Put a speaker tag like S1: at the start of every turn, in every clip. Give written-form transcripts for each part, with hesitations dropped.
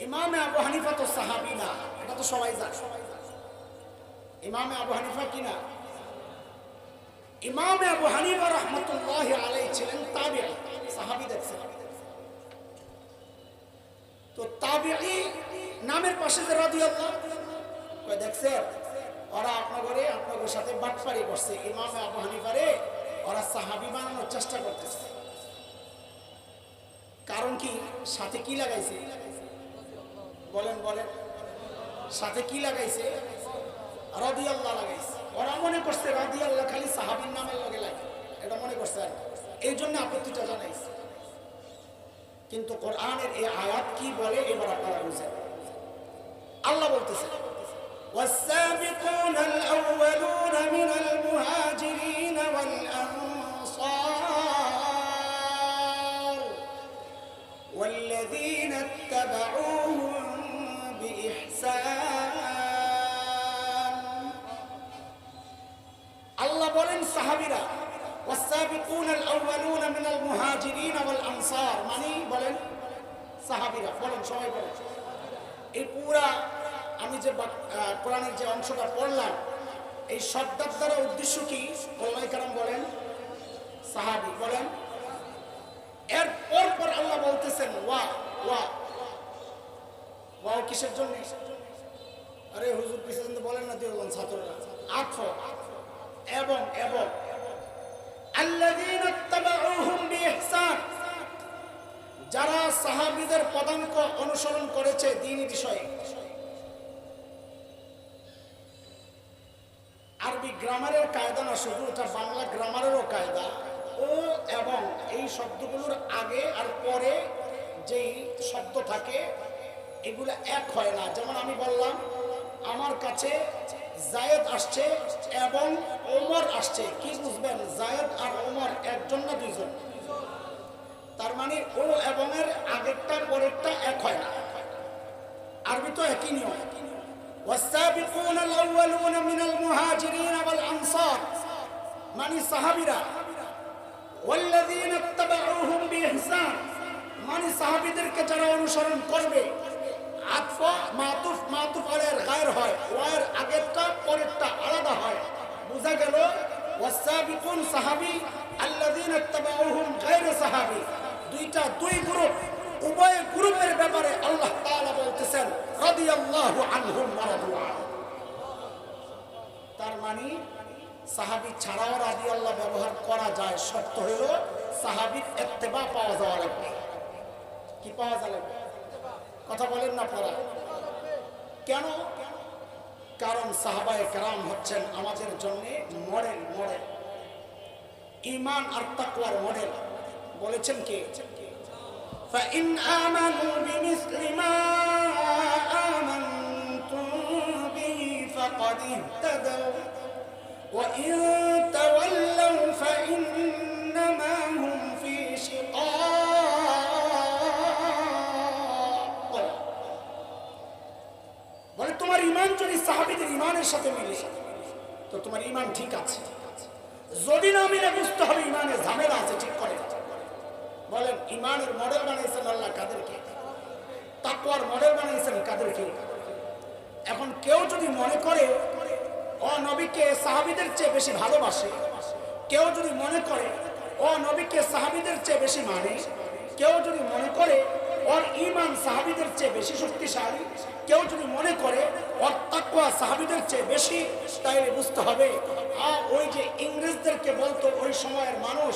S1: ইমামে আবু হানিফা তো সাহাবী না, এটা তো সবাই জানে। ইমামে আবু হানিফা কি না? ইমামে আবু হানিফা রাহমাতুল্লাহি আলাইহি ছিলেন তাবিঈ, সাহাবীদের ছিলেন। তো তাবিঈ নামের পাশে যে রাদিয়াল্লাহু কই দেখছে ওরা আপনাদের সাথে বাটপারি করছে। ইমামে আবু হানিফারে ওরা সাহাবী বানানোর চেষ্টা করতেছে। কারণ কি? সাথে কি লাগাইছে? বলেন বলেন, সাথে কি লাগাইছে? রাদিয়াল্লাহু লাগাইছে। ওরা মনে করছে রাদিয়াল্লাহু খালি সাহাবীর নামের লগে লাগে, এটা মনে করছে। আর এই জন্য আপত্তিটা জানাইছে। কিন্তু কোরআনের এই আয়াত কি বলে এবার আপনারা বুঝেন। আল্লাহ বলতেছে والسابقون الأولون من المهاجرين والأنصار والذين اتبعوهم بإحسان। আল্লাহ বলেন সাহাবীরা والسابقون الأولون من المهاجرين والأنصار, মানে বলেন সাহাবীরা, বলেন সবাই বলেন। এই পুরা আমি যে কোরআনের যে অংশটা পড়লাম এই শব্দের দ্বারা উদ্দেশ্য কি? ওলামায়ে কেরাম বলেন সাহাবী, বলেন। এর পর আল্লাহ বলতেছেন ওয়া ওয়া ওয়া কিসের জন্য? আরে হুজুর পিছন তো বলেন না, দিয়ে বলেন ছাত্ররা আফ এবং এবং আল্লাযীনা ইত্তাবাউহুম বিইহসান, যারা সাহাবীদের পদাঙ্ক অনুসরণ করেছে দ্বীনি বিষয়ে। আরবি গ্রামারের কায়দা না শুধু, এটা বাংলা গ্রামারেরও কায়দা। ও এবং এই শব্দগুলোর আগে আর পরে যেই শব্দ থাকে এগুলো এক হয় না। যেমন আমি বললাম আমার কাছে জায়েদ আসছে এবং ওমর আসছে, কি বুঝবেন? জায়েদ আর ওমর একজন না দুইজন? তার মানে ও এবং এর আগেরটা পরেরটা এক হয় না। আরবি তো একই নিয়ম। والسابقون الأولون من المهاجرين والأنصار মানে সাহাবীরা, والذين اتبعوهم بإحسان মানে সাহাবীদেরকে যারা অনুসরণ করবে। আতফ মাতুফ আলের গায়ের হয়, ওয়ার আগেরটা পরেরটা আলাদা হয়। বুঝা গেল? والسابقون সাহাবী, الذين اتبعوهم غير সাহাবী, দুই গ্রুপ। উভয় গ্রুপের ব্যাপারে আল্লাহ তাআলা বলতেছেন রাদিয়াল্লাহু আনহুম ওয়া রাদু আনহু। তার মানে সাহাবী ছাড়াও রাদিয়াল্লাহ ব্যবহার করা যায়, শর্ত হলো সাহাবীর ইত্তেবা পাওয়া যাওয়া লাগবে। কি পাওয়া যাবে? কথা বলেন না আপনারা? কেন? কারণ সাহাবায়ে কেরাম হচ্ছেন আমাদের জন্য মডেল, ঈমান আর তাকওয়ার মডেল। বলেছেন কে? فإن آمنوا بمثل ما آمنتم به فقد اهتدوا وإن تولوا فإنما هم في شقاق। বলে তোমার ঈমান যদি সাহাবীদের ঈমানের সাথে মিলে তো তোমার ঈমান ঠিক আছে, যদি না মিলে বুঝতে হবে ঈমানে ঝামেলা আছে, ঠিক করে। বলেন ঈমানের মডেল বানাইছেন আল্লাহ কাদেরকে? তাকওয়ার মডেল বানাইছেন কাদেরকে? এখন কেউ যদি মনে করে ও নবীকে সাহাবীদের চেয়ে বেশি ভালোবাসে, কেউ যদি মনে করে ও নবীকে সাহাবীদের চেয়ে বেশি মানে, কেউ যদি মনে করে ওর ঈমান সাহাবীদের চেয়ে বেশি শক্তিশালী, কেউ যদি মনে করে ওর তাকওয়া সাহাবীদের চেয়ে বেশি, তাইলে বুঝতে হবে ওই যে ইংরেজদেরকে বলতো ওই সময়ের মানুষ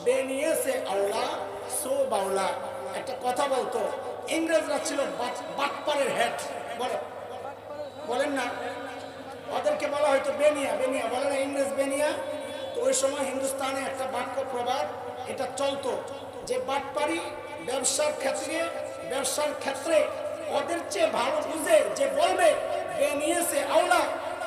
S1: বেনিয়েছে আল্লাহ সো বাউলা, একটা কথা বলতো। ইংরেজরা ছিল বাটপারের হেড, বলেন না? ওদেরকে বলা হয়তো বেনিয়া, বলে না ইংরেজ বেনিয়া। তো ওই সময় হিন্দুস্তানে একটা বাক্য প্রবাদ এটা চলতো যে বাটপারি ব্যবসার ক্ষেত্রে ওদের চেয়ে ভালো বুঝে যে বলবে বেনিয়েছে আল্লাহ,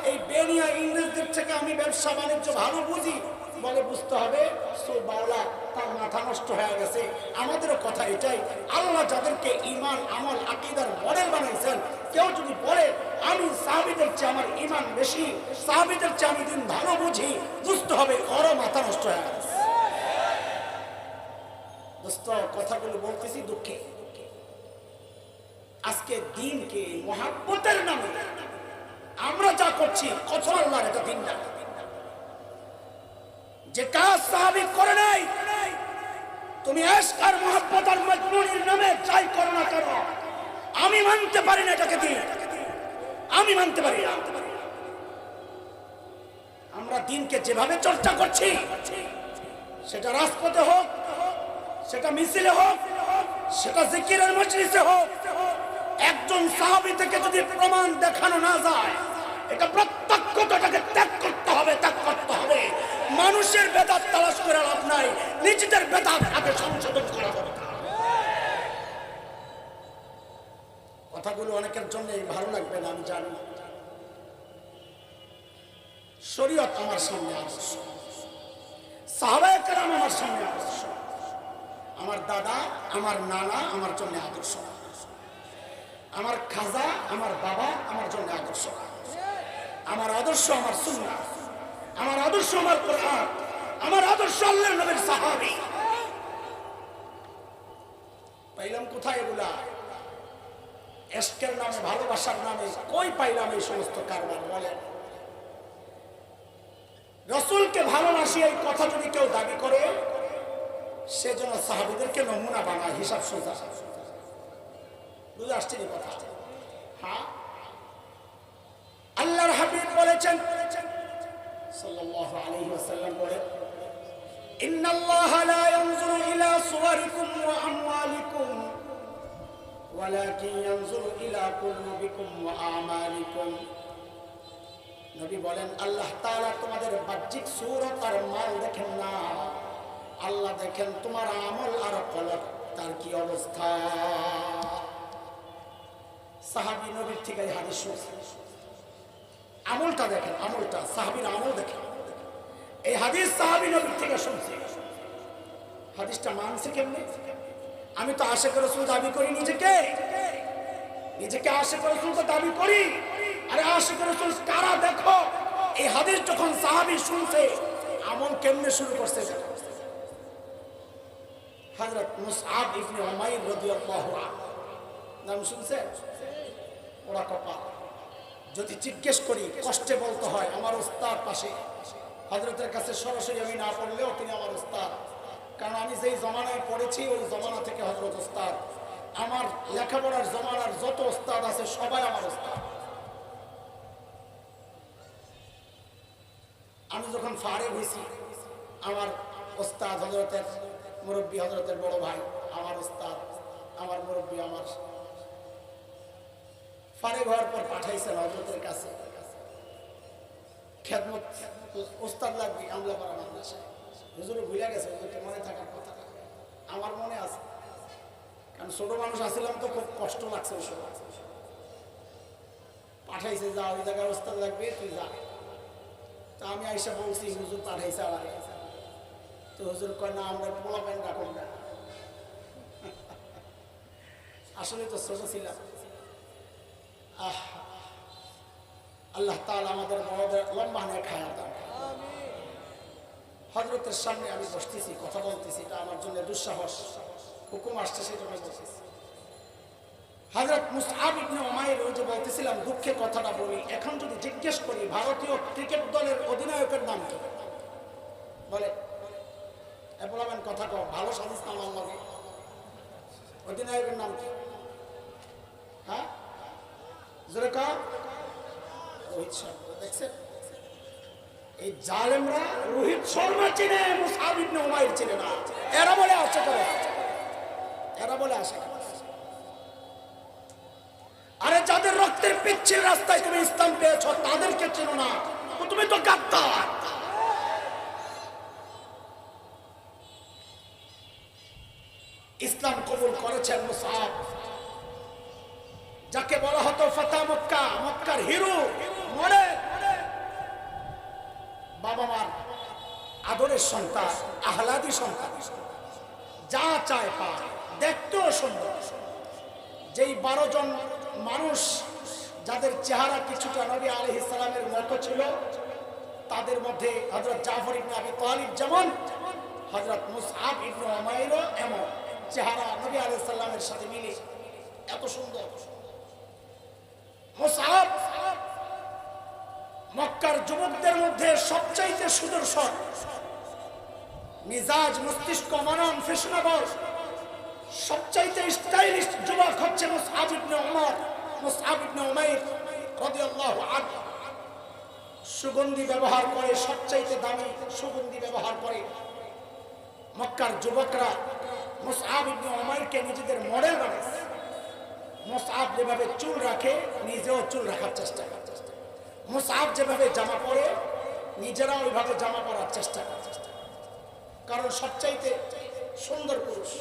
S1: এই বেনিয়া ইংরেজদের থেকে আমি ব্যবসা বাণিজ্য ভালো বুঝি, বলে বুঝতে হবে সো বাউলা, তার মাথা নষ্ট হয়ে গেছে। আমাদেরও কথা এটাই, আল্লাহ যাদেরকে ঈমান আমল আকীদার মডেল বানাইছেন, কেউ যদি বলে আমি সাহাবীদের চেয়ে আমার ঈমান বেশি, সাহাবীদের চেয়ে আমি দিন ভালো বুঝি, বুঝতে হবে ওরও মাথা নষ্ট হয়ে গেছে। দোস্ত কথাগুলো বলতেছি দুঃখে। আজকে দিনকে মহাব্বতের নামে আমরা যা করছি, কসম আল্লাহর, এটা দিন না। যে কাজ সাহাবী করে নাই, তুমি ইশক আর মহব্বত আর মজনুনির নামে যাই করো না কেন, আমি মানতে পারি না এটাকে দিন, আমি মানতে পারি না। আমরা দিনকে যেভাবে চর্চা করছি, সেটা রাজপথে হোক, সেটা মিছিলে হোক, সেটা জিকিরের মজলিসে হোক, একজন সাহাবী থেকে যদি প্রমাণ দেখানো না যায়, এটা প্রত্যক্ষতাটাকে ত্যাগ করতে হবে, ত্যাগ করতে হবে। মানুষের বেদাত তালাশ করে লাভ নাই, নিজেদের বেদাত আগে সংশোধন করা দরকার। কথাগুলো অনেকের জন্য ভালো লাগবে না, আমি জানি। শরীয়ত আমার সামনে আদর্শ, সাহাবায়ে কেরাম আমার সামনে আদর্শ, আমার দাদা, আমার নানা আমার জন্য আদর্শ, আমার খাজা, আমার বাবা আমার জন্য আদর্শ। আমার আদর্শ আমার সুন্নাহ, আমার আদর্শ আমার কোরআন, আমার আদর্শ আল্লাহর নবীর সাহাবী। পাইলাম কোথায় এগুলা? ইশকের নামে, ভালোবাসার নামে কই পাইলাম এই সমস্ত কারবার? বলেন। রাসূলকে ভালোবাসি এই কথা যদি কেউ দাবি করে, সেজন্য সাহাবীদেরকে নমুনা বানায়, হিসাব সোজা। বুঝে আসছে এই কথা? হ্যাঁ, আল্লাহর হাবিব বলেছেন সাল্লাল্লাহু আলাইহি ওয়াসাল্লাম বলেন, ইন্নাল্লাহা লা ইয়ানজুরু ইলা সুওয়ারিকুম ওয়া আমওয়ালিকুম ওয়ালাকিন ইয়ানজুরু ইলা কুলুবিকুম ওয়া আমালিকুম। নবী বলেন, আল্লাহ তাআলা তোমাদের বাহ্যিক সূরত আর মাল দেখেন না, আল্লাহ দেখেন তোমার আমল আর কলব, তার কি অবস্থা। সাহাবী নবীর থেকে এই হাদিস শুনছেন, আমলটা দেখেন, আমলটা সাহাবীর আমল দেখেন। এই হাদিস সাহাবী নবীর থেকে শুনছে, হাদিসটা মানছে কেমনে? আমি তো আশিক রাসূল দাবি করি নিজেকে, নিজেকে আশিক রাসূল তো দাবি করি। আরে আশিক রাসূল কারা দেখো। এই হাদিস যখন সাহাবী শুনছে, আমল কেমনে শুরু করছে? হযরত মুসআব ইবনে উমাইর রাদিয়াল্লাহু আনহু নাম শুনছে? ওরা কপা যদি জিজ্ঞেস করি, কষ্টে বলতে হয় আমার উস্তাদ পাশে, হযরতের কাছে সরাসরি আমি না পড়লেও তিনি আমার উস্তাদ। কারণ আমি যেই জমানায় পড়েছি ওই জমানা থেকে হযরত উস্তাদ। আমার লেখাপড়ার জমানার যত উস্তাদ আছে সবাই আমার উস্তাদ। আমি যখন ফারেগ হয়েছি, আমার উস্তাদ হযরতের মুরব্বী, হযরতের বড় ভাই আমার উস্তাদ, আমার মুরব্বী, আমার ফারেগ হওয়ার পর পাঠাইছেন হযরতের কাছে খেদমত, উস্তাদ লাগবে আমলাপাড়া মাদ্রাসায়। হুজুরে ভুলে গেছে, হুজুরকে মনে থাকার কথা। আমার মনে আছে, কারণ ছোট মানুষ আসছিলাম তো খুব কষ্ট লাগছে ওই সময়। পাঠাইছে, যা ওই জায়গায় উস্তাদ লাগবে, তুই যা। তা আমি আইসা বলছি, হুজুর পাঠাইছে আমার। তো হুজুর কয়, না আমরা পোলাপেন রাখুন না। আসলে তো ছোট ছিলাম। আল্লাহ তাআলা আমাদের বড়দের লম্বা নিয়ে খায়া দাও। হযরতের সামনে আমি বসতেছি, কথা বলতেছি, এটা আমার জন্য দুঃসাহস। হুকুম আসছে সেই জন্য বলতেছি। হযরত মুসআব ইবনে উমাইর, ওই যে বলতেছিলাম দুঃখের কথাটা বলি। এখন যদি জিজ্ঞেস করি ভারতীয় ক্রিকেট দলের অধিনায়কের নাম কি, বলে বলবেন কথা কও, ভালো সাজিস নাম আল্লাহ, অধিনায়কের নাম কি? হ্যাঁ, জোরে কও। রোহিত শর্মা। দেখছেন, এই জালেমরা রোহিত শর্মা চিনে, মুসআব ইবনে উমাইর চিনে না। এরা বলে আশা করে, এরা বলে আশা করে। আরে যাদের রক্তের পিচ্ছিল রাস্তায় তুমি ইসলাম পেয়েছ, তাদেরকে চেনো না, তুমি তো গাদ্দার। ইসলাম কবুল করেছেন মুসআব, যাকে বলা হতো ফাতা মক্কা, মক্কার হিরো। মনে বাবা মার আদরের সন্তান, আহলাদি সন্তান, যা চায় পায়, দেখতেও সুন্দর। যেই 12 জন মানুষ যাদের চেহারা কিছুটা নবী আলাইহিস সালামের মতো ছিল, তাদের মধ্যে হযরত জাফর ইবনে আবি তালিব যেমন, হযরত মুসআব ইবনে উমাইরও এমন, চেহারা নবী আলাইহিস সালামের সাথে মিলে। এত সুন্দর। মুসআব মক্কার যুবকদের মধ্যে সবচাইতে সুদর্শন, মিজাজ মস্তিষ্ক মনন ফ্যাশনেবল, সবচাইতে স্টাইলিশ যুবক হচ্ছে মুসআব ইবনে উমর, মুসআব ইবনে উমাইর রাদিয়াল্লাহু আনহু। সুগন্ধি ব্যবহার করে, সবচাইতে দামি সুগন্ধি ব্যবহার করে। মক্কার যুবকরা মুসআব ইবনে উমাইরকে নিজেদের মডেল বানায়। মুসআব যেভাবে চুল রাখে নিজেও চুল রাখার চেষ্টা করে। মুসআব যেভাবে জামা পরে নিজেরা ওইভাবে জামা পরার চেষ্টা করে, কারণ সবচাইতে সুন্দর পুরুষ।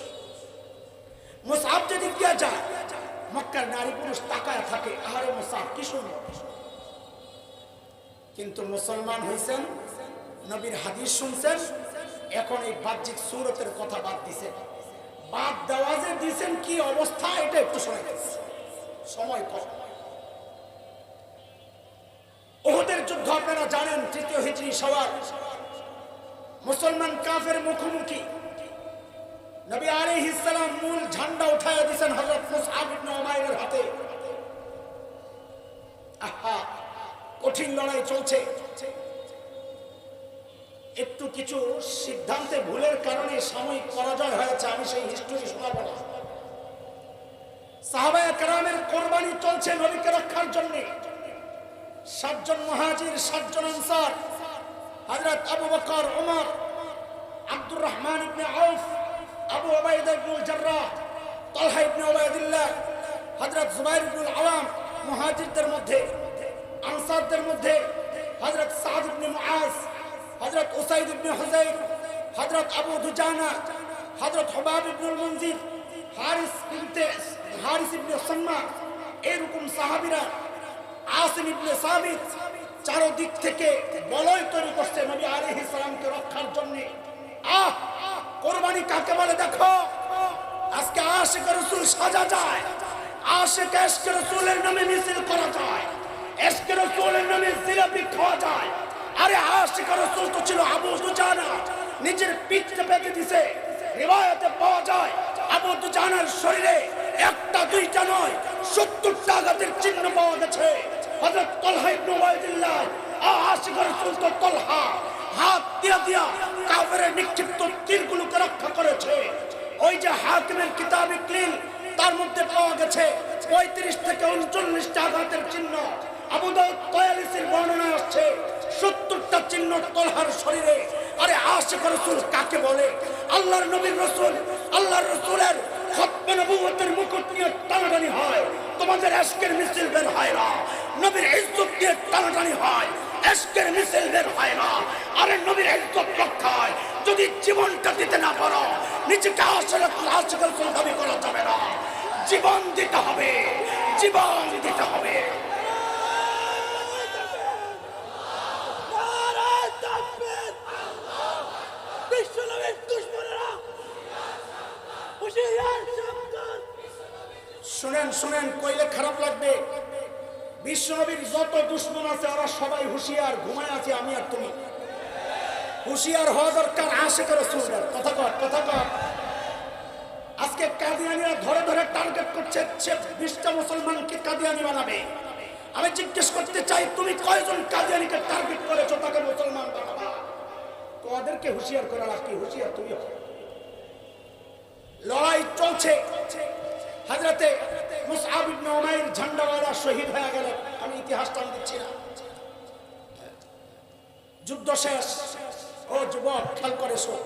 S1: মুসআব যেদিক দিয়ে যায় মক্কার নারী পুরুষ তাকায় থাকে, আরে মুসআব কি সুন্দর। কিন্তু মুসলমান হইছেন, নবীর হাদিস শুনছেন, এখন এই বাহ্যিক সুরতের কথা বাদ দিছেন। বাদ দেওয়া যে দিছেন কি অবস্থা এটা একটু শুনে গেছে, সময় কম। উহুদের যুদ্ধ আপনারা জানেন, 3য় হিজরি শাওয়াল, মুসলমান কাফের মুখোমুখি। নবী আলাইহিস সালাম মূল ঝান্ডা উঠায় দিয়েছেন হযরত মুসআব ইবনে উমাইরের হাতে। আহা, কঠিন লড়াই চলছে। একটু কিছু সিদ্ধান্তে ভুলের কারণে সাময়িক পরাজয় হয়েছে, আমি সেই হিস্টরি শোনাবো না। সাহাবায়ে কেরামের কোরবানি চলছে নবীকে রক্ষার জন্য। 7 জন মুহাজির, 7 জন আনসার, হযরত আবু বকর, ওমর, আব্দুর রহমান ইবনে আউফ, আবু উবাইদা ইবনুল জাররাহ, তালহা ইবনে উবাইদুল্লাহ, হযরত জুবাইর ইবনুল আওয়াম, মুহাজিরদের মধ্যে। আনসারদের মধ্যে হযরত সাদ ইবনে মুআজ, হযরত উসাইদ ইবনে হুযাইর, হযরত আবু দুজানা, হযরত হুবাব ইবনুল মুনজির, হারিস ইবনে সাম্মা, এরকম সাহাবীরা, আসিম ইবনে সাবিত, চারদিক থেকে বলয় তৈরি করছে নবী আলাইহিস সালামকে রক্ষার জন্য। কোরবানি কাকে বলে দেখো। আজকে আশিক রাসূল সাজা যায়, আশিক ইশকে রাসূলের নামে মিছিল করা যায়, ইশকে রাসূলের নামে জিলাপি খাওয়া যায়। আরে আশিক রাসূল তো ছিল আবু দুজানা, নিজের পিঠে বেঁধে দিছে। রিওয়ায়াতে পাওয়া যায় আবু দুজানার শরীরে একটা দুইটা নয় 70টা আঘাতের চিহ্ন পাওয়া গেছে। হযরত তালহা ইবনে উবাইদুল্লাহ, আশিক রাসূল তো তালহা হাত দিয়া কাফেরের নিক্ষিপ্ত তীরগুলোকে রক্ষা করেছে। ওই যে হাকিমের কিতাব ইকলিল, তার মধ্যে পাওয়া গেছে 35 থেকে 39টা আঘাতের চিহ্ন। আবু দাউদ 43-এর বর্ণনায় আসছে 70টা চিহ্ন তালহার শরীরে। আরে আশিক রাসূল কাকে বলে? আল্লাহর নবীর রাসূল, আল্লাহর রাসূলের খতমে নবুয়তের মুকুট নিয়ে টানাটানি হয়, তোমাদের ইশকের মিছিল বের হয় না। নবীর ইজ্জত নিয়ে টানাটানি হয়, ইশকের মিছিল বের হয় না। আরে নবীর ইজ্জত রক্ষায় যদি জীবনটা দিতে না পারো, নিজেকে আশিক রাসূল দাবি করা যাবে না। জীবন দিতে হবে, জীবন দিতে হবে। শুনেন শুনেন, কইলে খারাপ লাগবে। বিশ্বনবীর যত দুশমন আছে ওরা সবাই হুঁশিয়ার, ঘুমায় আছে আমি আর তুমি। হুঁশিয়ার হওয়া দরকার আশিক রাসূলের। কথা কর। আজকে কাদিয়ানীরা ধরে ধরে টার্গেট করছে 20টা মুসলমানকে কাদিয়ানী বানাবে। আমি জিজ্ঞেস করতে চাই, তুমি কয়জন কাদিয়ানীকে টার্গেট করেছো তাকে মুসলমান বানাবা? তোমাদেরকে হুঁশিয়ার করার কি হুঁশিয়ার তুমি? লড়াই চলছে। হযরতে মুসআব ইবনে উমাইর ঝান্ডাওয়ালা শহীদ হয়ে গেলেন। আমি ইতিহাস টান দিচ্ছি না। যুদ্ধ শেষ। ও যুবক খেয়াল করে শোন,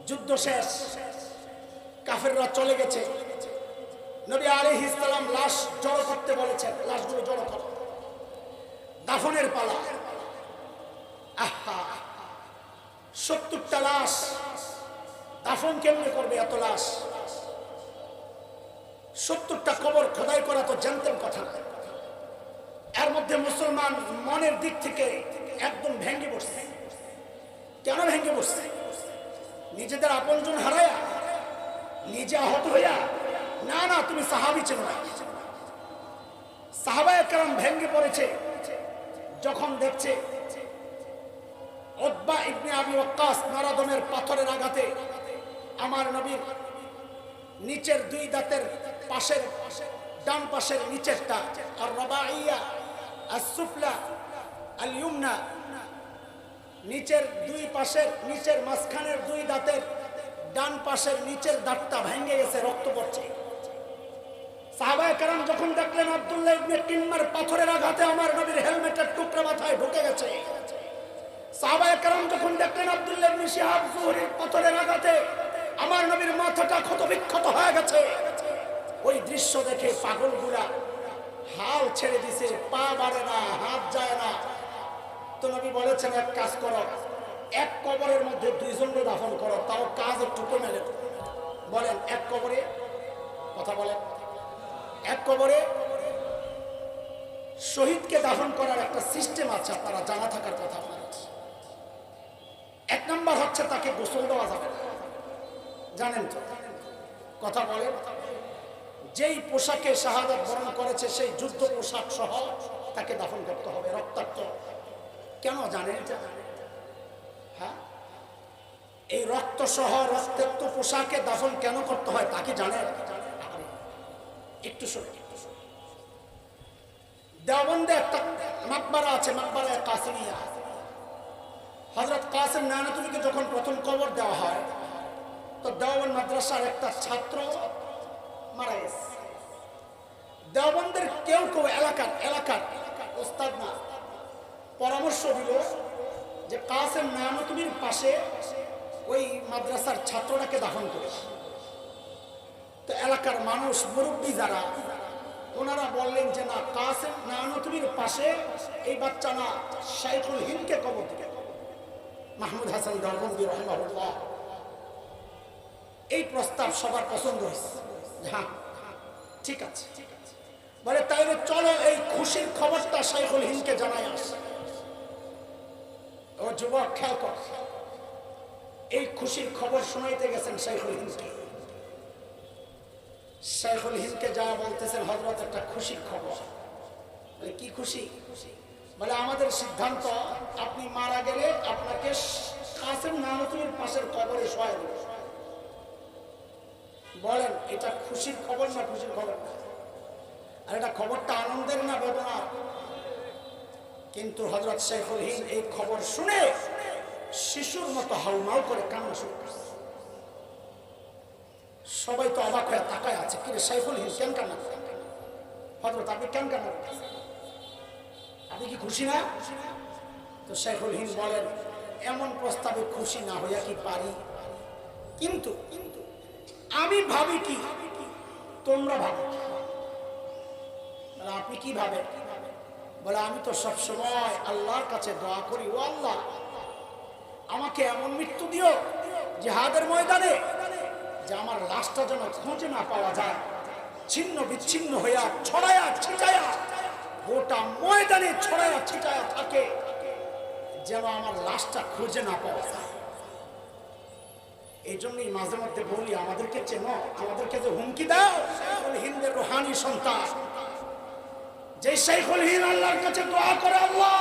S1: যুদ্ধ শেষ, কাফেররা চলে গেছে। নবী আলাইহিস সালাম লাশ জড়ো করতে বলেছেন, লাশগুলো জড়ো করো, দাফনের পালা। আহা, 70টা লাশ দাফন কেমনে করবে? এত লাশ, 70টা কবর খোদাই করা তো জানতেন কথা না। এর মধ্যে মুসলমান মনের দিক থেকে একদম ভেঙে পড়ছে। কেন ভেঙে পড়ছে? নিজেদের আপনজন হারায়া, নিজে আহত হইয়া? না না, তুমি সাহাবী চেনো না। সাহাবায়ে কেরাম ভেঙে পড়েছে যখন দেখছে উতবা ইবনে আবি ওয়াক্কাস নরদমের পাথরের আঘাতে আমার নবীর নিচের দুই দাঁতের পাশের ডান পাশের নিচেরটা, আর রবাইয়া আসুফলা আল ইউমনা, নিচের দুই পাশের নিচের মাঝখানের দুই দাঁতের ডান পাশের নিচের দাঁতটা ভেঙে গেছে, রক্ত পড়ছে। সাহাবায়ে কেরাম যখন দেখলেন আব্দুল্লাহ ইবনে কিন্নার পাথরের আঘাতে আমার নবীর হেলমেটের টুকরা মাথায় ঢুকে গেছে, সাহাবায়ে কেরাম যখন দেখলেন আব্দুল্লাহ ইবনে শিহাব যুহরির পাথরের আঘাতে আমার নবীর মাথাটা ক্ষতবিক্ষত হয়ে গেছে, ওই দৃশ্য দেখে পাগলগুলা হাল ছেড়ে দিছে, পা বাড়ে না, হাত যায় না। তো নবী বলেছেন, এক কাজ করো, এক কবরের মধ্যে দুইজনকে দাফন করো, তাও কাজ একটু কমে যাবে। বলেন এক কবরে, কথা বলেন, এক কবরে শহীদকে দাফন করার একটা সিস্টেম আছে, আপনারা জানা থাকার কথা। এক নম্বর হচ্ছে তাকে গোসল দেওয়া যাবে না, জানেন তো, কথা বলেন। যেই পোশাকে শাহাদাত বরণ করেছে সেই যুদ্ধ পোশাক সহ তাকে দাফন করতে হবে, রক্তাক্ত। কেন জানেন? হ্যাঁ, এই রক্ত সহ রক্তাক্ত পোশাকে দাফন কেন করতে হয় তা কি জানেন? একটু শুনে। দেওবন্দে একটা মাকবারা আছে, মাকবারা কাসিমিয়া। হযরত কাসিম নানতুবিকে যখন প্রথম কবর দেওয়া হয়, তো দেওবন্দ মাদ্রাসার একটা ছাত্র মারা গেছে। দেওবন্দের কেউ কেউ এলাকার ওস্তাদ না পরামর্শ দিল যে কাসিম নানতুবির পাশে ওই মাদ্রাসার ছাত্রটাকে দাফন করে। তো এলাকার মানুষ, মুরব্বী যারা, ওনারা বললেন যে না, কাসিম নানতুবির পাশে এই বাচ্চা না, শাইখুল হিন্দকে কবর দিবে। মাহমুদ হাসান দেওবন্দি রাহিমাহুল্লাহ, এই প্রস্তাব সবার পছন্দ হয়েছে। হ্যাঁ ঠিক আছে, বলে তাইলে চলো এই খুশির খবরটা শাইখুল হিন্দকে জানাই আসে। ও যুবক খেয়াল কর, এই খুশির খবর শোনাইতে গেছেন শাইখুল হিন্দকে। শাইখুল হিন্দকে যা বলতেছেন, হযরত একটা খুশির খবর। বলে কি খুশি? বলে আমাদের সিদ্ধান্ত, আপনি মারা গেলে আপনাকে কাসিম নানতুবির পাশের কবরে শোয়া দেব। বলেন এটা খুশির খবর না খুশির খবর না? আর এটা খবরটা আনন্দের না বেদনার? কিন্তু হযরত শাইখুল হিন্দ এই খবর শুনে শিশুর মতো হাউমাউ করে কান্না শুরু করছে। সবাই তো অবাক হয়ে তাকায় আছে, কি রে শাইখুল হিন্দ কেন কান্না করে? হযরত আপনি কেন কান্না করতেছেন? আপনি কি খুশি না? তো শাইখুল হিন্দ বলেন, এমন প্রস্তাবে খুশি না হইয়া কি পারি, কিন্তু আমি ভাবি কি তোমরা ভাবো। আপনি কি ভাবেন? বলে আমি তো সবসময় আল্লাহর কাছে দোয়া করি, ও আল্লাহ আমাকে এমন মৃত্যু দিও জিহাদের ময়দানে যে আমার লাশটা যেন খুঁজে না পাওয়া যায়, ছিন্ন বিচ্ছিন্ন হইয়া ছড়ায়া ছিটায়া গোটা ময়দানে ছড়ায়া ছিটায়া থাকে, যেন আমার লাশটা খুঁজে না পাওয়া যায়। এই জন্যই মাঝে মধ্যে বলি, আমাদেরকে চেনো, আমাদেরকে যে হুমকি দাও, শাইখুল হিন্দের রুহানি সন্তান, যে শাইখুল হিন্দ আল্লাহর কাছে দোয়া করে, আল্লাহ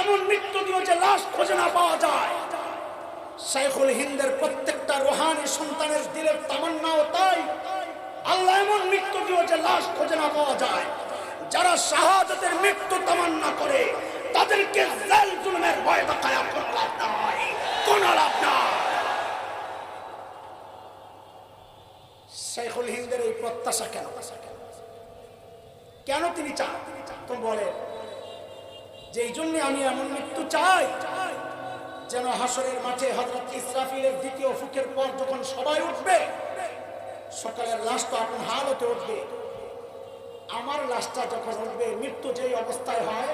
S1: এমন মৃত্যু দিও যে লাশ খুঁজে না পাওয়া যায়। শাইখুল হিন্দের প্রত্যেকটা রুহানি সন্তানের দিলের তামান্নাও তাই, আল্লাহ এমন মৃত্যু দিও যে লাশ খুঁজে না পাওয়া যায়। যারা শাহাদাতের মৃত্যু তামান্না করে তাদেরকে জেল জুলুমের ভয় দেখায় কোন লাভ নাই, কোন লাভ নাই। শাইখুল হিন্দের এই প্রত্যাশা কেন? কেন তিনি চান? তো বলে যে এই জন্য আমি এমন মৃত্যু চাই যেন হাসরের মাঠে হযরত ইসরাফিলের দ্বিতীয় ফুকের পর যখন সবাই উঠবে, সকালের লাশটা আপন হালতে উঠবে, আমার লাশটা যখন উঠবে, মৃত্যু যেই অবস্থায় হয়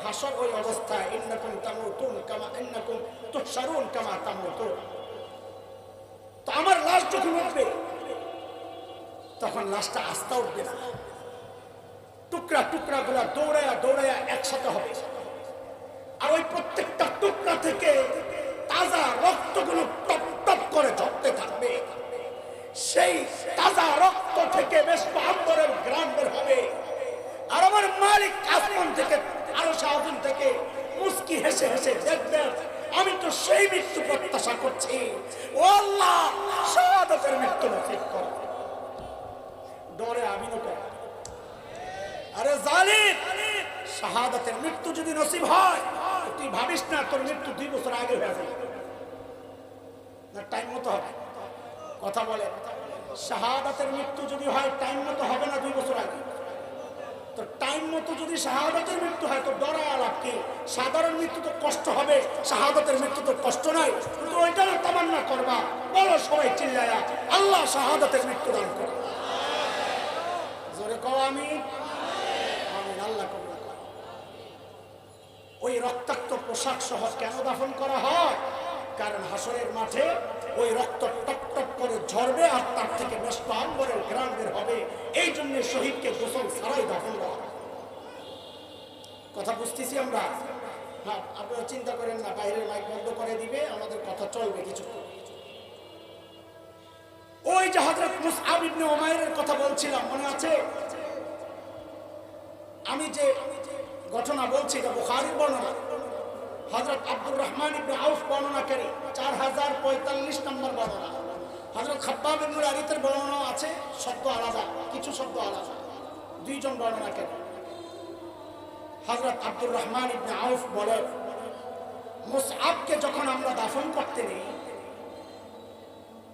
S1: হাসর ওই অবস্থায়, ইন্নাকুম তামুতুন কামা ইন্নাকুম তুহশারুন কামা তামুতুন। তো আমার লাশ যখন উঠবে তখন লাশটা আস্তা উঠবে না, টুকরা টুকরা গুলা দৌড়ায়া দৌড়ায়া একসাথে হবে, আর ওই প্রত্যেকটা টুকরা থেকে তাজা রক্তগুলো টপ টপ করে ঝরতে থাকবে। সেই তাজা রক্ত থেকে বেশ আম্বরের গ্রাম বের হবে, আর আমার মালিক আসমান থেকে, আরশ আজিম থেকে মুস্কি হেসে হেসে দেখবেন, আমি তো সেই মৃত্যু প্রত্যাশা করছি, ও আল্লাহ শাহাদাতের মৃত্যু নসিব করো। ডরে আমিনও করে। আরে জালিম, শাহাদাতের মৃত্যু যদি নসিব হয় তুই ভাবিস না তোর মৃত্যু 2 বছর আগে হয়ে যাবে, না টাইম মতো হবে। কথা বলে, শাহাদাতের মৃত্যু যদি হয় টাইম মতো হবে না 2 বছর আগে। তো টাইম মতো যদি শাহাদাতের মৃত্যু হয় তো ডরা লাভ কি? সাধারণ মৃত্যু তো কষ্ট হবে, শাহাদাতের মৃত্যু তো কষ্ট নাই। তো ওইটারও তামান্না করবা, বলো সবাই চিল্লায়া আল্লাহ শাহাদাতের মৃত্যু দান করে। জোরে কও আমিন। আমিন। আল্লাহ কবুল করে। ওই রক্তাক্ত পোশাক সহ কেন দাফন করা হয়? কারণ হাসরের মাঠে ওই রক্ত টপ টপ করে ঝরবে আর তার থেকে ব্যস্ত আম্বরের ঘ্রাণ বের হবে। এই জন্য শহীদকে গোসল ছাড়াই দাফন করা। কথা বুঝতেছি আমরা? হ্যাঁ, আপনারা চিন্তা করেন না, বাইরের মাইক বন্ধ করে দিবে, আমাদের কথা চলবে কিছুক্ষণ। ওই যে হযরত মুসআব ইবনে উমাইরের কথা বলছিলাম, মনে আছে? আমি যে ঘটনা বলছি এটা বুখারীর বর্ণনা। হযরত আব্দুর রহমান ইবনে আউফ বর্ণনা করে 4045 নম্বর বর্ণনা। হযরত খাব্বাব ইবনে আরিতের বর্ণনা আছে, শব্দ আলাদা, কিছু শব্দ আলাদা, দুইজন বর্ণনা করে। হযরত আব্দুর রহমান ইবনে আউফ বলেন, মুসআবকে যখন আমরা দাফন করতে নেই,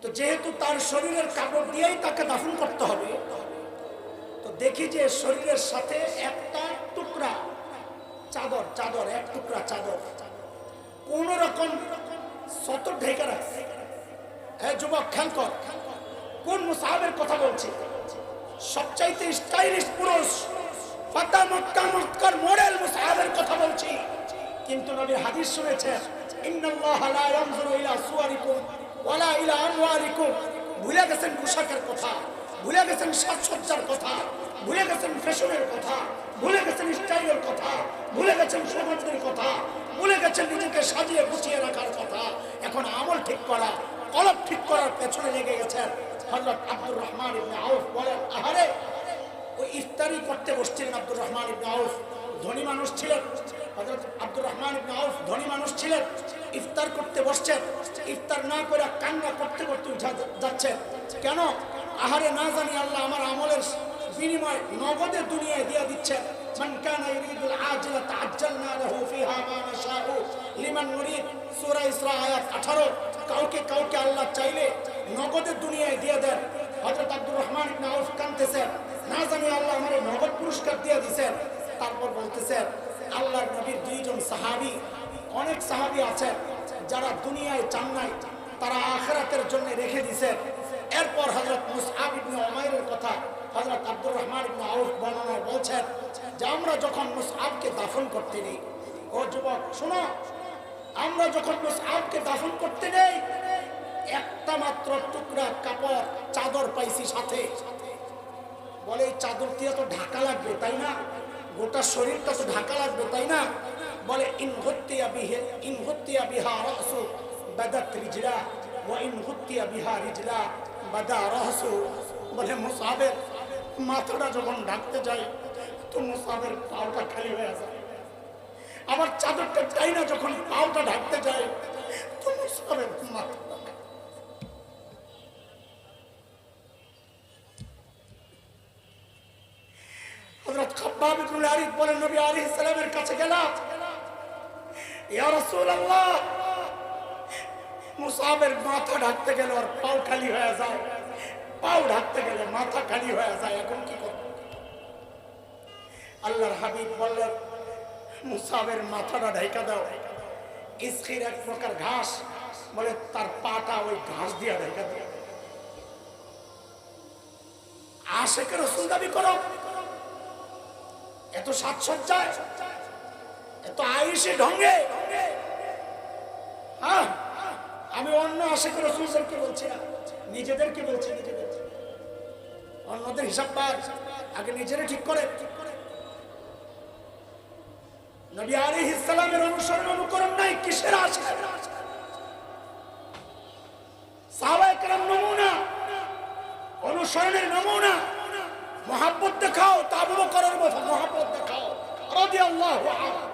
S1: তো যেহেতু তার শরীরের কাপড় দিয়েই তাকে দাফন করতে হবে, তো দেখি যে শরীরের সাথে একটা টুকরা চাদর, চাদর এক টুকরা চাদর কোন রকম সতর ঢেকে রাখছে। হ্যাঁ যুবক, খেয়াল কর, কোন মুসআবের কথা বলছি? সবচাইতে স্টাইলিশ পুরুষ, ফাতা মক্কা মক্কার মডেল মুসআবের কথা বলছি। কিন্তু নবী হাদিস শুনেছেন, ইন্নাল্লাহা লা ইয়ানজুরু ইলা সুওয়ারিকুম ওয়ালা ইলা আমওয়ালিকুম। ভুলে গেছেন পোশাকের কথা, ভুলে গেছেন সাজসজ্জার কথা, ভুলে গেছেন ফ্যাশনের কথা, ভুলে গেছেন স্টাইলের কথা, ভুলে গেছেন সৌন্দর্যের কথা, ভুলে গেছেন নিজেকে সাজিয়ে গুছিয়ে রাখার কথা। এখন আমল ঠিক করা, কলব ঠিক করার পেছনে লেগে গেছেন। হযরত আব্দুর রহমান ইবনে আউফ বলেন, আহারে, ওই ইফতারি করতে বসছিলেন আব্দুর রহমান ইবনে আউফ, ধনী মানুষ ছিলেন। হযরত আব্দুর রহমান ইবনে আউফ ধনী মানুষ ছিলেন, ইফতার করতে বসছেন। ইফতার না করে কান্না করতে করতে যাচ্ছেন। কেন? আহারে, না জানি আল্লাহ আমার আমলের বিনিময় নগদে দুনিয়ায় দিয়ে দিচ্ছেন। মান কানা ইরিদুল আজিলা তাআজ্জালনা লাহু ফিহা মা নাশাউ লিমান নুরিদ, সূরা ইসরা আয়াত 18। কাউকে কাউকে আল্লাহ চাইলে নগদে দুনিয়ায় দিয়ে দেন। হযরত আব্দুর রহমান ইবনে আউফ কাঁদতেছেন, না জানি আল্লাহ আমারে নগদ পুরস্কার দিয়ে দিয়েছেন। তারপর বলতেছেন, আল্লাহর নবীর 2 জন সাহাবী, অনেক সাহাবী আছেন যারা দুনিয়ায় চান নাই, তারা আখিরাতের জন্য রেখে দিয়েছেন। এরপর হযরত মুসআব ইবনে উমাইরের কথা হযরত আব্দুর রহমান ইবনে আউফ বর্ণনায় বলছেন যে আমরা যখন মুসআবকে দাফন করতে নেই, ও যুবক শোনো, আমরা যখন মুসআবকে দাফন করতে নেই, একটা মাত্র টুকরা কাপড় চাদর পাইছি সাথে। বলে এই চাদর দিয়ে তো ঢাকা লাগবে, তাই না? গোটা শরীরটা তো ঢাকা লাগবে, তাই না? বলে ইন গুত্তিয়া বিহা রাসু বাদাত রিজলা ওয়া ইন গুত্তিয়া বিহা রিজলা বাদা রাসু। বলে মুসআবের মাথাটা যখন ঢাকতে যায় তো মুসআবের পাওটা খালি হয়ে যায়, আবার চাদরটা চাই না যখন পাওটা ঢাকতে যায় তো মুসআবের মাথা। হযরত খাব্বাব ইবনে আরিদ বলেন, নবী আলাইহিস সালামের কাছে গেলাম, ইয়া রাসূলুল্লাহ, মুসআবের মাথা ঢাকতে গেল আর পাও খালি হয়ে যায়, পাও ঢাকতে গেলে মাথা খালি হয়ে যায়, এখন কি করব? আল্লাহর হাবিব বললেন, মুসআবের মাথাটা ঢাকা দাও। ইসখির এক প্রকার ঘাস, বলে তার পাটা ওই ঘাস দিয়ে ঢাকা দাও। আশিকের রাসূল দাবি করো, এত সাজসজ্জায়, এত আয়েশি ঢঙ্গে। হ্যাঁ, আমি অন্য আশিকের রাসূলকে বলছি না, নিজেদেরকে বলছি। অন্যদের হিসাব বাদ, আগে নিজেরা ঠিক করে। নবী আলাইহিস সালামের অনুসরণ অনুকরণ নাই, কিসের আশিক? সাহাবায়ে কেরাম নমুনা, অনুসরণের নমুনা। মহব্বত দেখাও, তা আবু বকরের মতো মহব্বত দেখাও রাদিয়াল্লাহু আনহু।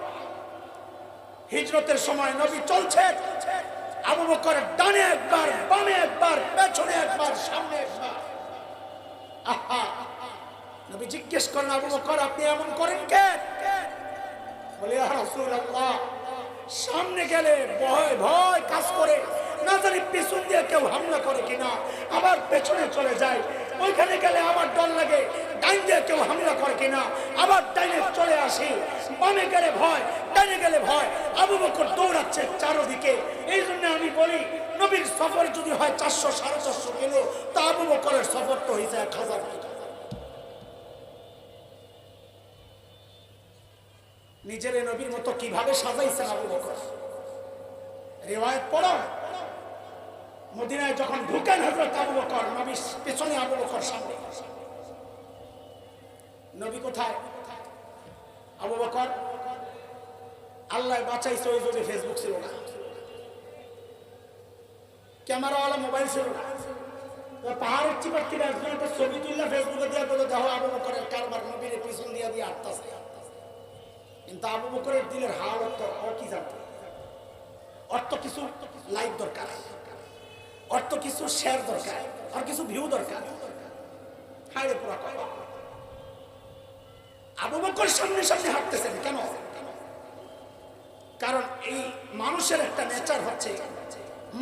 S1: হিজরতের সময় নবী চলছে, আবু বকর ডানে একবার, বামে একবার, পেছনে একবার, সামনে একবার। আহা, নবী জিজ্ঞেস করেন, আবু বকর আপনি এমন করেন কেন? বলে, ইয়া রাসূলুল্লাহ, সামনে গেলে ভয় ভয় কাজ করে, না জানি পেছন দিয়ে কেউ হামলা করে কিনা, আবার পেছনে চলে যায়, ওইখানে গেলে আবার ডর লাগে ডাইন দিয়ে কেউ হামলা করে কিনা, আবার ডাইনে চলে আসি, বামে গেলে ভয়, ডাইনে গেলে ভয়। আবু বকর দৌড়াচ্ছে চারদিকে। এই জন্য আমি বলি, নবীর সফর যদি হয় 400-450 কিলো, তা আবু বকরের সফর তো হয়েছে 1000 কিলো। নিজের নবীর মতো কিভাবে সাজাইছেন আবু বকর। রিওয়ায়াত পড়ো, মদিনায় যখন ঢুকেন হযরত আবু বকর, নবী পেছনে, আবু বকর সামনে। নবী কোথায়? আবু বকর আল্লাহ বাঁচাইছে, ওই যুগে ফেসবুক ছিল না, ক্যামেরাওয়ালা মোবাইল ছিল না। পাহাড়ের চিপার থেকে একজন একটা ছবি তুললে ফেসবুকে দিয়ে বলে, দেখো আবু বকরের কারবার, নবীর পিছন দিয়ে দিয়ে আটতাছে। কিন্তু আবু বকরের দিলের হাল কি জানতো? অর্থ কিছু লাইক দরকার, অর্থ কিছু শেয়ার দরকার, আর কিছু ভিউ দরকার। হায়রে পুরা কয় আবু বকর সামনে সামনে হাঁটতেছেন কেন? কারণ এই মানুষের একটা নেচার হচ্ছে,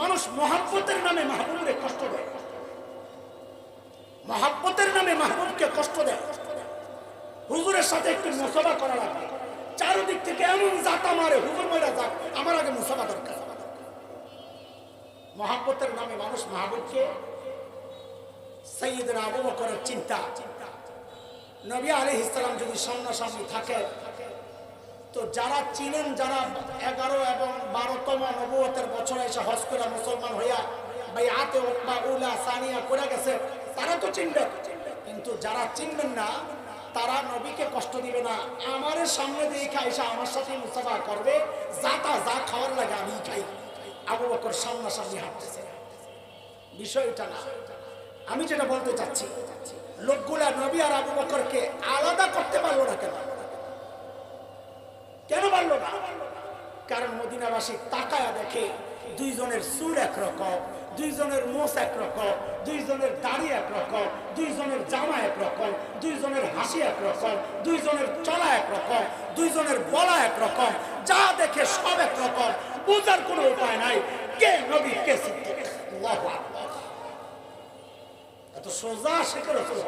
S1: মানুষ মহাব্বতের নামে মাহবুবকে কষ্ট দেয়, মহাব্বতের নামে মাহবুবকে কষ্ট দেয়। হুজুরের সাথে একটু মুসাফা করা লাগবে, চারদিক থেকে এমন জাতা মারে, হুজুর মইরা যাক, আমার আগে মুসাফা দরকার। মহাব্বতের নামে মানুষ মাহবুবকে, সাইয়্যিদনা আবু বকরের চিন্তা, নবী আলাইহিস সালাম যদি সামনাসামনি থাকে, তো যারা চিনেন, যারা 11 এবং 12তম নবুয়তের বছরে এসে হজ করে মুসলমান হইয়া বাইআতে উকবা উলা সানিয়া করে গেছে, তারা তো চিনবে। কিন্তু যারা চিনবেন না, তারা নবীকে কষ্ট দিবে না, আমারে সামনে দিয়ে খাইসা আমার সাথে মুসাফা করবে, যা খাওয়ার লাগে আমি খাই। আবু বকর সামনাসামনি হাঁটতেছে, বিষয়টা না। আমি যেটা বলতে চাচ্ছি, লোকগুলা নবী আর আবু বকরকে আলাদা করতে পারলো না। কেন পারলো না? কারণ মদিনাবাসী তাকায়া দেখে দুইজনের চুল একরকম, দুইজনের মোষ একরকম, দুইজনের দাড়ি একরকম, দুইজনের জামা একরকম, দুইজনের হাসি একরকম, দুইজনের চলা একরকম, দুইজনের বলা একরকম, যা দেখে সব একরকম, বোঝার কোনো উপায় নাই কে নবী কে সিদ্দিক। আল্লাহু আকবার। এত সোজা শেখে রাসূল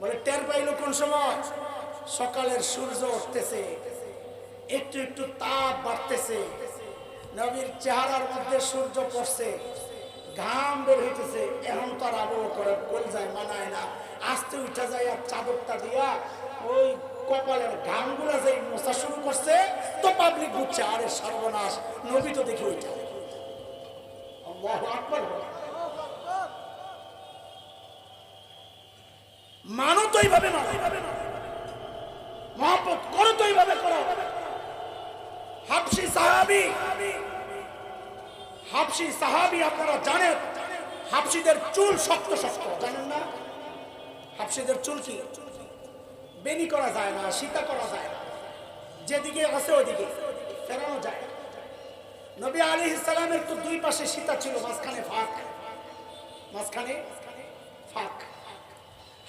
S1: বলে, টের পাইলো কোন সময়? সকালের সূর্য উঠতেছে, একটু একটু তাপ বাড়তেছে, নবীর চেহারার মধ্যে সূর্য পড়ছে, ঘাম বের হইতেছে। এখন তো আর আবু বকরের কলজায় মানায় না, আস্তে উঠে যায় আর চাদরটা দিয়া ওই কপালের ঘামগুলা যে মোছা শুরু করছে, তো পাবলিক বুঝছে আরে সর্বনাশ, নবী তো দেখে উঠে। আল্লাহু আকবার। মানো তো এইভাবে, মানো মহব্বত করো তো এইভাবে করো। হাবশি সাহাবী আপনারা জানেন, হাবশিদের চুল শক্ত শক্ত, জানেন না? হাবশিদের চুল কি বেনি করা যায় না, সীতা করা যায় না, যেদিকে আছে ওইদিকে ফেরানো যায়। নবী আলাইহিস সালামের তো দুই পাশে সীতা ছিল, মাঝখানে ফাঁক, মাঝখানে ফাঁক।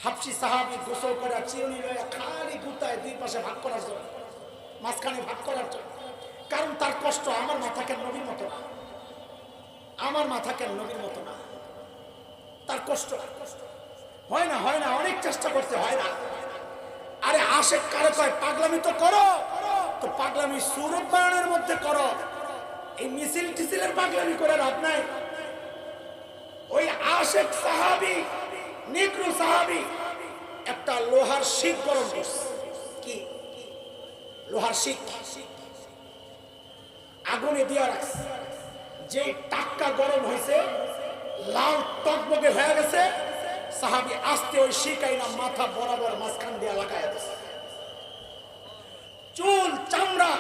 S1: হাবশি সাহাবী গোসল করে চিরুনি লয়ে খালি গুতায় দুই পাশে ভাগ করার জন্য, মাঝখানে ভাগ করার জন্য। কারণ তার কষ্ট, আমার মাথা কেন নবীর মতো না, আমার মাথা কেন নবীর মতো না, তার কষ্ট হয় না, হয় না, অনেক চেষ্টা করতে হয় না। আরে আশেক কারে কয় পাগলামি তো করো, তো পাগলামি সুরত বানানোর মধ্যে করো, এই মিছিল টিছিলের পাগলামি করে লাভ নাই। ওই আশেক সাহাবী, নিগ্রো সাহাবী একটা লোহার শিক গরম করছে, কি লোহার শিক আগুনে দিয়া রাখছে, যে টাক্কা গরম হয়েছে, লাল টকবকে হয়ে গেছে, সাহাবী আস্তে ওই শিকাইনা মাথা বরাবর মাঝখান দিয়া লাগায় দিছে, চুল চামড়া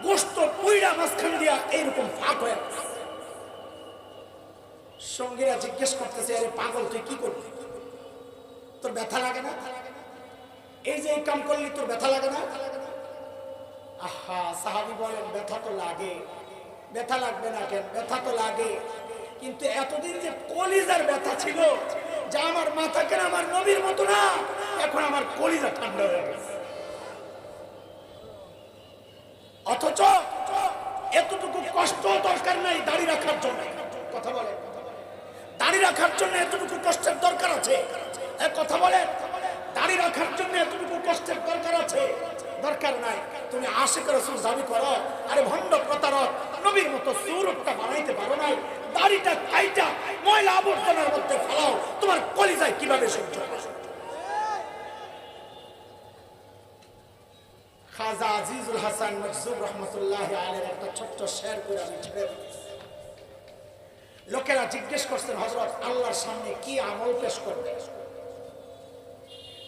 S1: গোস্ত পুইরা মাঝখান দিয়া এইরকম ফাঁক হয়ে গেছে। সঙ্গীরা জিজ্ঞেস করতেছে, আরে পাগল তুই কি করবি, তোর ব্যথা লাগে না? এই যে এই কাম করলি তোর ব্যথা লাগে না? আহা, সাহাবী বলেন ব্যথা তো লাগে। ব্যথা লাগবে না কেন? ব্যথা তো লাগে, কিন্তু এতদিন যে কলিজার ব্যথা ছিল, যে আমার মাথা কেন আমার নবীর মতো না, এখন আমার কলিজা ঠান্ডা হয়ে গেছে। অথচ এতটুকু কষ্ট দরকার নাই দাড়ি রাখার জন্য। কথা বলে, দাড়ি রাখার জন্য এতটুকু কষ্টের দরকার আছে? কথা বলে, দাড়ি রাখার জন্য এতটুকু কষ্টের দরকার আছে? দরকার নাই। তুমি আশিক রাসূল দাবি করো, আরে ভণ্ড প্রতারক, নবীর মতো সুরতটা বানাইতে পারো নাই, দাড়িটা কাইটা ময়লা আবর্জনার মধ্যে ফেলাও, তোমার কলিজায় কিভাবে সহ্য হবে? খাজা আজিজুল হাসান মজজুব রহমতুল্লাহ আলাইহির একটা ছোট্ট শের করে আমি ছেড়ে দিয়েছি। লোকেরা জিজ্ঞেস করছেন, হযরত আল্লাহর সামনে কি আমল পেশ করবে?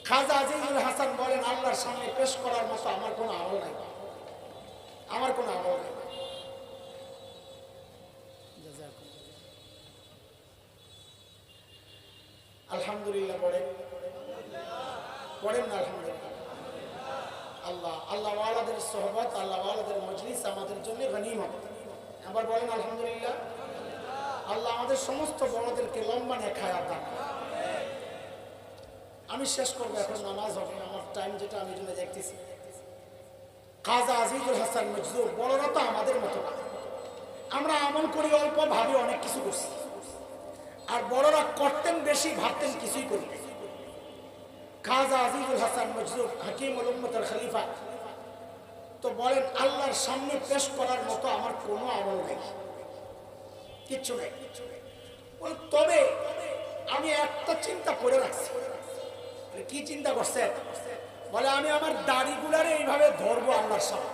S1: খাজা আজিজুল হাসান বলেন, আল্লাহর সামনে পেশ করার মতো আমার কোনো আমল নাই, আমার কোনো আমল নাই। আলহামদুলিল্লাহ বলেন, পড়েন না আলহামদুলিল্লাহ। আল্লাহ আল্লাহ ওয়ালাদের সোহবত, আল্লাহ ওয়ালাদের মজলিস আমাদের জন্য গনিমত। আবার বলেন আলহামদুলিল্লাহ। আল্লাহ আমাদের সমস্ত বড়দেরকে লম্বা নেক হায়াত দান করেন। আমি শেষ করবো, এখন নামাজ হবে, আমার টাইম যেটা আমি জন্য দেখতেছি। খাজা আজিজুল হাসান মজজুব, বড়রা তো আমাদের মতো না, আমরা আমল করি অল্প, ভাবি অনেক কিছু করছি, আর বড়রা করতেন বেশি, ভাবতেন কিছুই করি। খাজা আজিজুল হাসান মজজুব হাকিমুল উম্মতের খলিফা তো বলেন, আল্লাহর সামনে পেশ করার মতো আমার কোনো আমল নেই, কিচ্ছু নেই। তবে আমি একটা চিন্তা করে রাখছি। কি চিন্তা করছে? বলে, আমি আমার দাড়িগুলারে এইভাবে ধরবো আল্লাহর সামনে।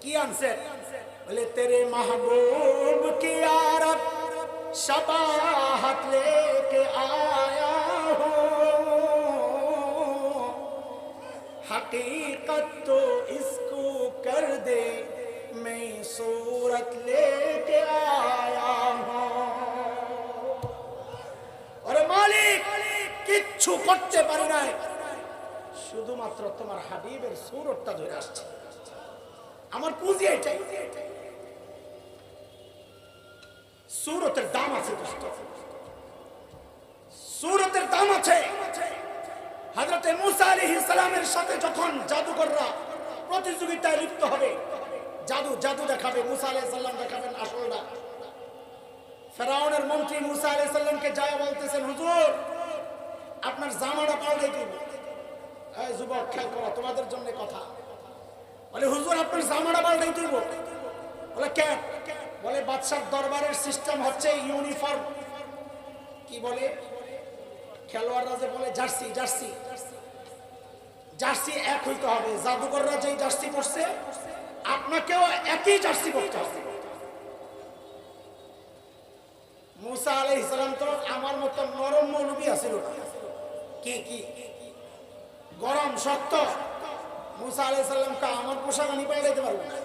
S1: কি আনছে? বলে, তেরে মাহবুব কি আরব शबाहत लेके आया हूँ, हकीकत तो इसको कर दे, मैं सूरत लेके आया हूँ। और मालिक किच्छु करते पाরি নাই, শুধুমাত্র তোমার হাবিবের সূরতটা ধরে আসছে। আমার পুঁজি এটাই। সূরতের দাম আছে দোস্ত, সূরতের দাম আছে। হযরত মুসা আলাইহিস সালামের সাথে যখন জাদুকররা প্রতিযোগিতায় লিপ্ত হবে, জাদু দেখাবে, মুসা আলাইহিস সালাম দেখাবেন আসলটা। ফেরাউনের মন্ত্রী মুসা আলাইহিস সালামকে যায় বলতেছেন, হুজুর আপনার জামাটা পাল্টে দিন। এই যুবক খেয়াল করো, তোমাদের জন্য কথা। বলে, হুজুর আপনার জামাটা পাল্টে দিব। বলে, কেন? বলে, বাদশার দরবারের সিস্টেম হচ্ছে ইউনিফর্ম, কি বলে খেলোয়াড়রা যে বলে জার্সি, জার্সি জার্সি এক হইতে হবে। জাদুকররা যেই জার্সি পরছে আপনাকেও একই জার্সি পরতে হবে। মুসা আলাইহিস সালাম তো আমার মতো নরম মৌলবি আছিল না, কি গরম শক্ত। মুসা আলাইহিস সালামকে আমার পোশাক আমি পাইতে পারবো না।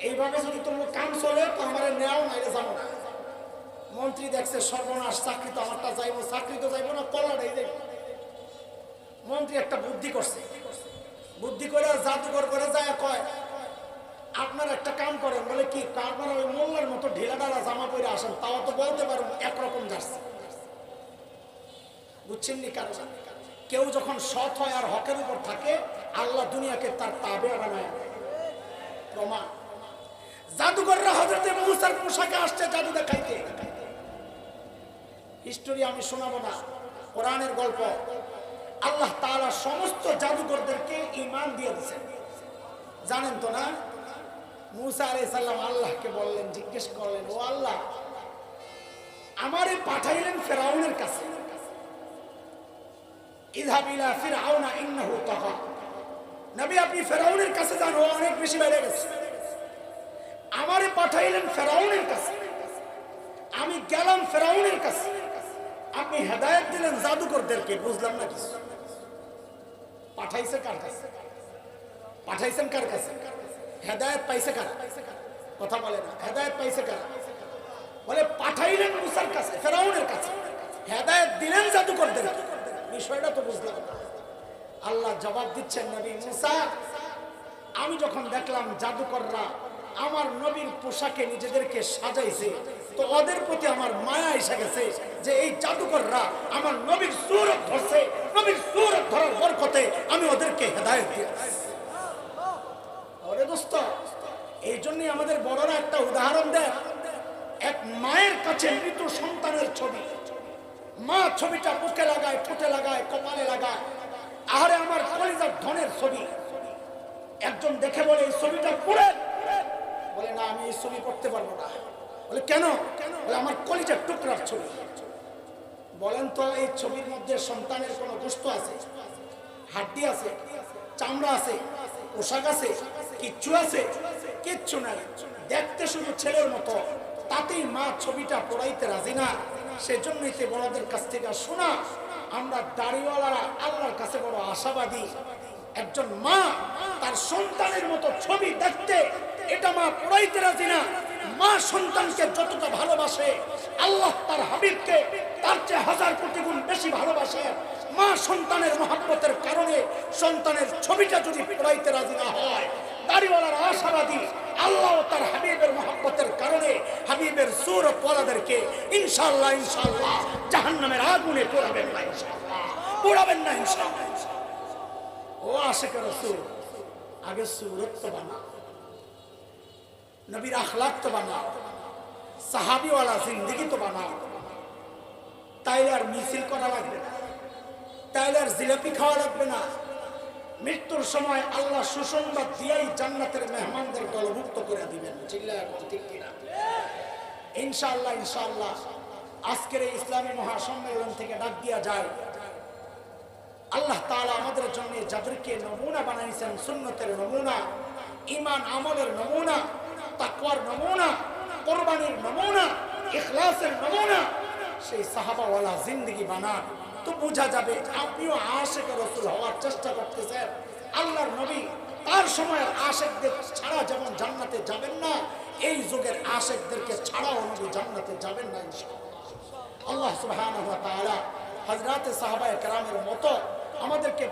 S1: এইভাবে যদি তোমার কাম চলে তো আমার নেও নাইলে যাবো না। মন্ত্রী দেখছে সর্বনাশ, চাকরি তো আমারটা যাইবো, চাকরি তো যাইবো না, কলাটাই যাইব। মন্ত্রী একটা বুদ্ধি করছে, বুদ্ধি করে জাদুকর করে যায় কয়, আপনার একটা কাম করেন। বলে, কি? আপনার ওই মোল্লার মতো ঢিলা ঢালা জামা পরে আসেন, তাও তো বলতে পারেন একরকম যাচ্ছে। বুঝছেন নি? কারণ কেউ যখন সৎ হয় আর হকের উপর থাকে, আল্লাহ দুনিয়াকে তার তাবে বানায়। প্রমাণ, জাদুকররা হযরত মুসার পোশাকে আসছে জাদু দেখাইতে। হিস্টোরি আমি শোনাবো না, কোরআনের গল্প। আল্লাহ তাআলা সমস্ত জাদুকরদেরকে ঈমান দিয়ে দিয়েছেন, জানেন তো না? মুসা আলাইহিস সালাম আল্লাহকে বললেন, জিজ্ঞেস করলেন, ও আল্লাহ, আমারে পাঠাইলেন ফেরাউনের কাছে, ইযহাব ইলা ফিরআউনা ইন্নাহু তাগা। নবী, আপনি ফেরাউনের কাছে যান, ও অনেক বেশি বেড়ে গেছে। আমারে পাঠাইলেন ফেরাউনের কাছে, আমি গেলাম ফেরাউনের কাছে, আপনি হেদায়েত দিলেন জাদুকরদেরকে। বুঝলাম না কিছু। পাঠাইছে কার কাছে? পাঠাইছেন কার কাছে? হেদায়েত পাইছে কারা? কথা বলে না। হেদায়েত পাইছে কারা? বলে, পাঠাইলেন মুসার কাছে, ফেরাউনের কাছে, হেদায়েত দিলেন জাদুকরদেরকে। বিষয়টা তো বুঝলাম না। আল্লাহ জবাব দিচ্ছেন, নবী মুসা, আমি যখন দেখলাম জাদুকররা আমার নবীর পোশাকে নিজেদেরকে সাজাইছে, তো ওদের প্রতি আমার মায়া এসে গেছে যে এই জাদুকররা আমার নবীর সূরত ধরছে, নবীর সূরত ধরার বরকতে আমি ওদেরকে হেদায়েত দিয়েছি। ওরে দোস্ত, এই জন্যই আমাদের বড়রা একটা উদাহরণ দেয়। এক মায়ের কাছে মৃত সন্তানের ছবি, মা ছবিটা বুকে লাগায়, ঠোঁটে লাগায়, কপালে লাগায়, আরে আমার কলিজার ধনের ছবি। একজন দেখে বলে এই ছবিটা পুড়ে, বলে না আমি এই ছবি করতে পারবো না। বলে কেন? বলে আমার কলিজার টুকরার ছবি। বলেন তো এই ছবির মধ্যে সন্তানের কোনো গোশত আছে, হাড্ডি আছে, চামড়া আছে, পোশাক আছে, কিচ্ছু আছে? কিচ্ছু নাই, দেখতে শুধু ছেলের মতো। তাতেই মা ছবিটা পড়াইতে রাজি না। সেজন্যই তো বড়দের কাছ থেকে শোনা, আমরা দাড়িওয়ালারা আল্লাহর কাছে বড় আশাবাদী। একজন মা তার সন্তানের মতো ছবি দেখতে, এটা মা পড়াইতে রাজি না। মা সন্তানকে যতটা ভালোবাসে, আল্লাহ তার হাবিবকে তার চেয়ে 1000 কোটি গুণ বেশি ভালোবাসে। মা সন্তানের মহব্বতের কারণে সন্তানের ছবিটা যদি পড়াইতে রাজি না হয়, দাড়িওয়ালার আশাবাদী আল্লাহ তার হাবিবের মহব্বতের কারণে হাবিবের সূরত ওয়ালাদেরকে ইনশাআল্লাহ ইনশাআল্লাহ জাহান্নামের আগুনে পোড়াবেন না, ইনশাআল্লাহ পোড়াবেন না, ইনশাআল্লাহ। ও আশিক রাসূল, আগে সূরত তো বানাও, নবীর আখলাক তো বানাও, সাহাবীওয়ালা জিন্দেগি তো বানাও। তাইলে আর মিছিল করা লাগবে না, তাইলে আর জিলাপি খাওয়া লাগবে না। মৃত্যুর সময় আল্লাহ সুসংবাদ দিয়েই জান্নাতের মেহমানদের দলভুক্ত করে দিবেন। ঠিক কিনা? ইনশাআল্লাহ ইনশাআল্লাহ। আজকের এই ইসলামী মহাসম্মেলন থেকে ডাক দিয়া যায়, আল্লাহ তাআলা আমাদের জন্য যাদেরকে নমুনা বানাইছেন, সুন্নতের নমুনা, ঈমান আমলের নমুনা, তাকওয়ার নমুনা, কুরবানির নমুনা, ইখলাসের নমুনা, সেই সাহাবাওয়ালা জিন্দেগি বানান, তো বোঝা যাবে আপনিও আশিক রাসূল হওয়ার চেষ্টা করতেছেন। আল্লাহর নবী তার সময়ের আশিকদের ছাড়া যেমন জান্নাতে যাবেন না, এই যুগের আশিকদেরকে ছাড়াও নবী জান্নাতে যাবেন না ইনশাআল্লাহ। আল্লাহ সুবহানাহু ওয়া তাআলা হযরতে সাহাবায়ে কেরামের মতো আমাদেরকে